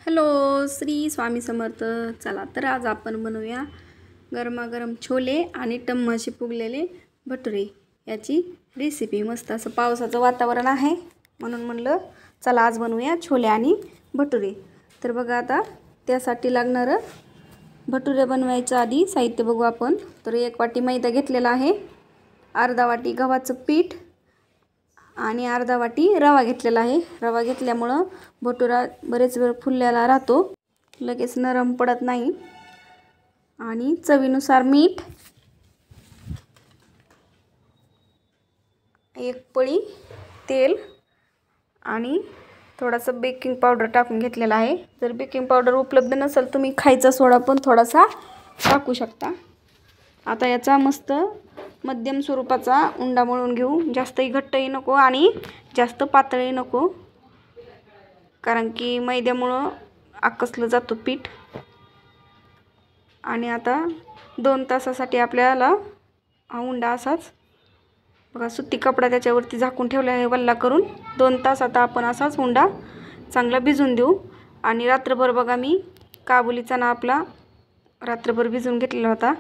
Hello, Shri Swami Samarth. चला तर आज आपण बनवूया गरमागरम छोले आणि टम्माशी फुगलेले भटुरे याची रेसिपी. मस्त असं पावसाचं वातावरण आहे म्हणून म्हणलं चला आज बनवूया छोले आणि भटुरे. तर बघा आता त्यासाठी लागणारं भटुरे बनवायच्या आधी साहित्य बघू आपण. तर 1 वाटी मैदा घेतलेला आहे, अर्धा वाटी गव्हाचं पीठ आणि अर्धा वाटी रवा घेतलेला आहे. रवा घेतल्यामुळं भटुरा बरेच वेळ फुललेला राहतो, लगेच नरम पडत नाही. आणि चवीनुसार मीठ, 1 पळी तेल आणि थोडासा बेकिंग पावडर टाकून घेतलेला आहे. जर बेकिंग पावडर उपलब्ध नसेल तुम्ही खायचा सोडा पण थोडासा टाकू शकता. आता याचा मस्त मध्यम स्वरूपाचा उंडा मळून घेऊ. जास्तही घट्टही नको आणि जास्त पातळही नको, कारण की मैद्यामुळं आकसलं जातं पीठ. आणि आता 2 तासासाठी आपल्याला हा उंडा असाच बघा सुती कपडा त्याच्यावरती झाकून ठेवला आहे वल्ला करून. 2 तास आता आपण असाच उंडा चांगला भिजून देऊ. आणि रात्रभर बघा मी काबुली चणा आपला रात्रभर भिजून घेतलेला होता.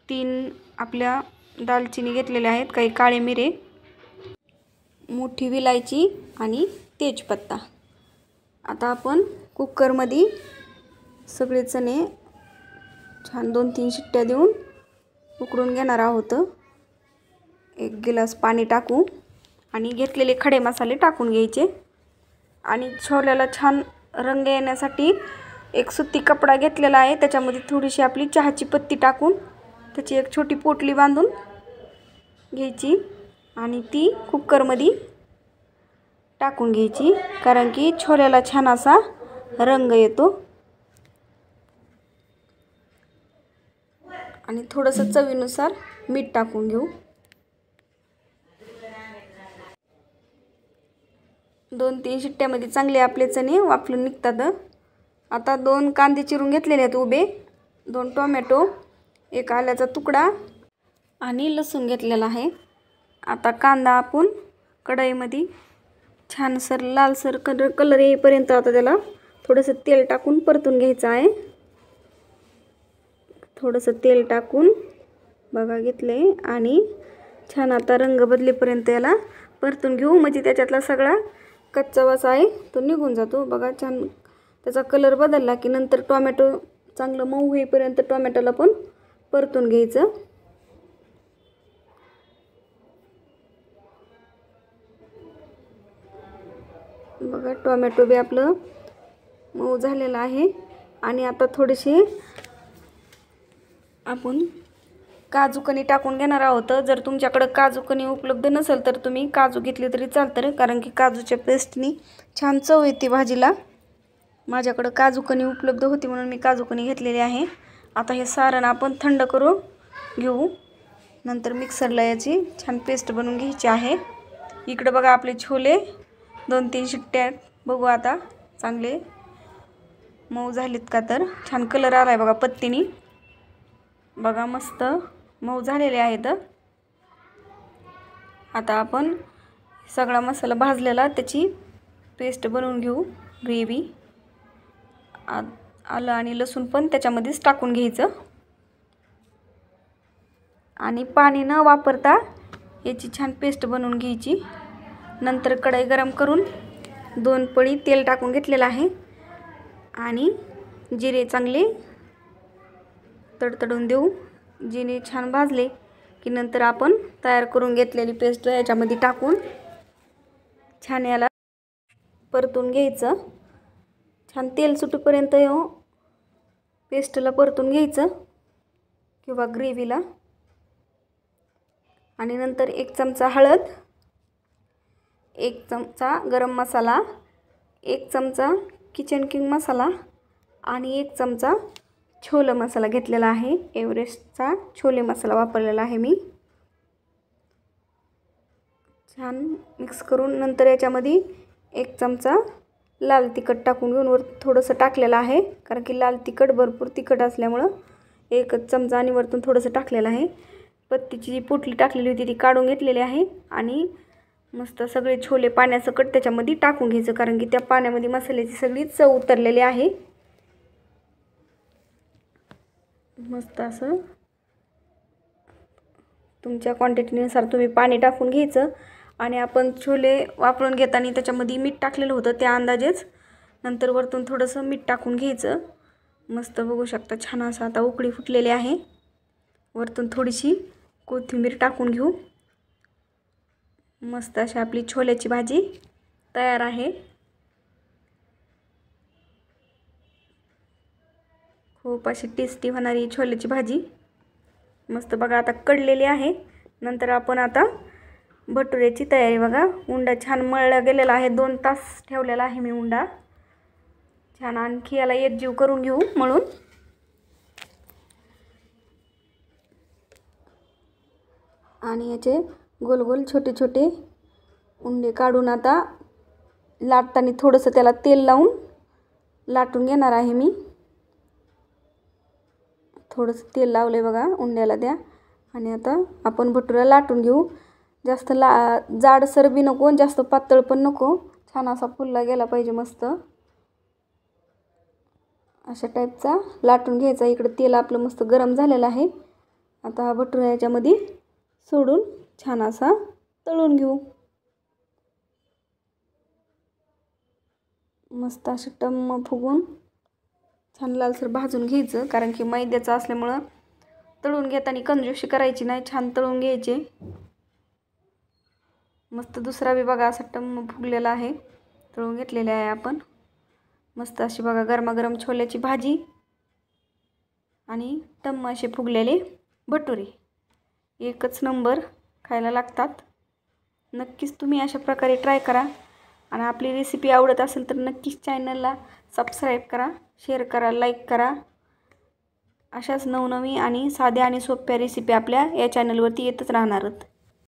3 आपल्या दालचिनी घेतलेल्या आहेत, काही काळे मिरे, मोठी विलायची आणि तेजपत्ता. आता आपण कुकरमध्ये सगळे चणे छान 2-3 शिट्ट्या देऊन उकडून घेणार आहोत. 1 गिलास पाणी टाकू आणि घेतलेले खडे मसाले टाकून घ्यायचे. आणि छोल्याला छान रंग येण्यासाठी एक सुती कपडा घेतलेला आहे, त्याच्यामध्ये थोडीशी आपली चहाची पत्ती टाकून त्याची एक छोटी पोटली बांधून घ्यायची आणि ती कुकरमध्ये टाकून घ्यायची, कारण की छोल्याला छान असा रंग येतो. आणि थोडंसं चवीनुसार मीठ टाकून घेऊ. 2-3 शिट्ट्यामध्ये चांगले आपले चणे वाफलून निघतात. आता 2 कांदे चिरून घेतलेले आहेत उभे, 2 टोमॅटो, 1 आल्याचा तुकडा आणि लसूण घेतलेला आहे. आता कांदा आपण कढईमध्ये छानसर लालसर कलर येईपर्यंत आता त्याला थोडंसं तेल टाकून परतून घ्यायचं आहे. थोडंसं तेल टाकून बघा घेतले आणि छान आता रंग बदलेपर्यंत याला परतून घेऊ, म्हणजे त्याच्यातला सगळा कच्चा वास आहे तो निघून जातो. बघा छान त्याचा कलर बदलला की नंतर टोमॅटो चांगलं मऊ होईपर्यंत टोमॅटोला पण परतून घ्यायचं. बघा टोमॅटो बी आपलं मऊ झालेलं आहे. आणि आता थोडेसे आपण काजू कणी टाकून घेणार आहोत. जर तुमच्याकडे काजू कणी उपलब्ध नसेल तर तुम्ही काजू घेतले तरी चालतं, कारण की काजूच्या पेस्टनी छान चव येते भाजीला. माझ्याकडे काजू कणी उपलब्ध होती म्हणून मी काजू कणी घेतलेली आहे. आता हे सारण आपण थंड करून घेऊ, नंतर मिक्सरला याची छान पेस्ट बनवून घ्यायची आहे. इकडे बघा आपले छोले 2-3 शिट्ट्या बघू आता चांगले मऊ झालेत का, तर छान कलर आला आहे बघा पत्तीनी. बघा मस्त मऊ झालेले आहेत. आता आपण सगळा मसाला भाजलेला त्याची पेस्ट बनवून घेऊ. ग्रेव्ही, आलं आणि लसूण पण त्याच्यामध्येच टाकून घ्यायचं. आणि पाणी न वापरता याची छान पेस्ट बनवून घ्यायची. नंतर कढई गरम करून 2 पळी तेल टाकून घेतलेलं आहे आणि जिरे चांगले तडतडून देऊ. जिरे छान भाजले की नंतर आपण तयार करून घेतलेली पेस्ट याच्यामध्ये टाकून छान याला परतून घ्यायचं. छान तेल सुटेपर्यंत पेस्टला परतून घ्यायचं किंवा ग्रेव्हीला. आणि नंतर 1 चमचा हळद, 1 चमचा गरम मसाला, 1 चमचा किचन किंग मसाला आणि 1 चमचा छोले मसाला घेतलेला आहे. एव्हरेस्टचा छोले मसाला वापरलेला आहे मी. छान मिक्स करून नंतर याच्यामध्ये 1 चमचा लाल तिखट टाकून घेऊन वर थोडंसं टाकलेलं आहे, कारण की लाल तिखट भरपूर तिखट असल्यामुळं 1 चमचा आणि वरतून थोडंसं टाकलेलं आहे. पत्तीची जी पोटली टाकलेली होती ती काढून घेतलेली आहे आणि मस्त सगळे छोले पाण्यासकट त्याच्यामध्ये टाकून घ्यायचं, कारण की त्या पाण्यामध्ये मसाल्याची सगळी चव उतरलेली आहे. मस्त असं तुमच्या क्वांटिटीनुसार तुम्ही पाणी टाकून घ्यायचं. आणि आपण छोले वापरून घेताना त्याच्यामध्ये मीठ टाकलेलं होतं त्या अंदाजेच, नंतर वरतून थोडंसं मीठ टाकून घ्यायचं. मस्त बघू शकता छान असं आता उकळी फुटलेली आहे. वरतून थोडीशी कोथिंबीर टाकून घेऊ. मस्त अशी आपली छोल्याची भाजी तयार आहे. खूप अशी टेस्टी होणारी छोल्याची भाजी. मस्त बघा आता कडलेली आहे. नंतर आपण आता भटुऱ्याची तयारी बघा. उंडा छान मळला गेलेला आहे, 2 तास ठेवलेला आहे मी उंडा. छान आणखी याला एकजीव करून घेऊ मळून. आणि याचे गोल गोल छोटे छोटे उंडे काढून आता लाटताना थोडंसं त्याला तेल लावून लाटून घेणार आहे मी. थोडंसं तेल लावले बघा उंड्याला द्या. आणि आता आपण भटुरा लाटून घेऊ. जास्त जाडसर बी नको, जास्त पातळ पण नको, छान असा फुलला गेला पाहिजे. मस्त अशा टाईपचा लाटून घ्यायचा. इकडं तेल आपलं मस्त गरम झालेलं आहे. आता हा भटुरा याच्यामध्ये सोडून छान असा तळून घेऊ. मस्त असे टम्म फुगून छान लालसर भाजून घ्यायचं, कारण की मैद्याचं असल्यामुळं तळून घेताना कंजूशी करायची नाही, छान तळून घ्यायचे. मस्त दुसरा बी बघा असा टम्म फुगलेला आहे, तळून घेतलेला आहे आपण. मस्त अशी बघा गरमागरम छोल्याची भाजी आणि टम्म असे फुगलेले भटुरे, एकच नंबर खायला लागतात. नक्कीच तुम्ही अशा प्रकारे ट्राय करा. आणि आपली रेसिपी आवडत असेल तर नक्कीच चॅनलला सबस्क्राईब करा, शेअर करा, लाईक करा. अशाच नवनवीन आणि साध्या आणि सोप्या रेसिपी आपल्या या चॅनलवरती येतच राहणार आहेत.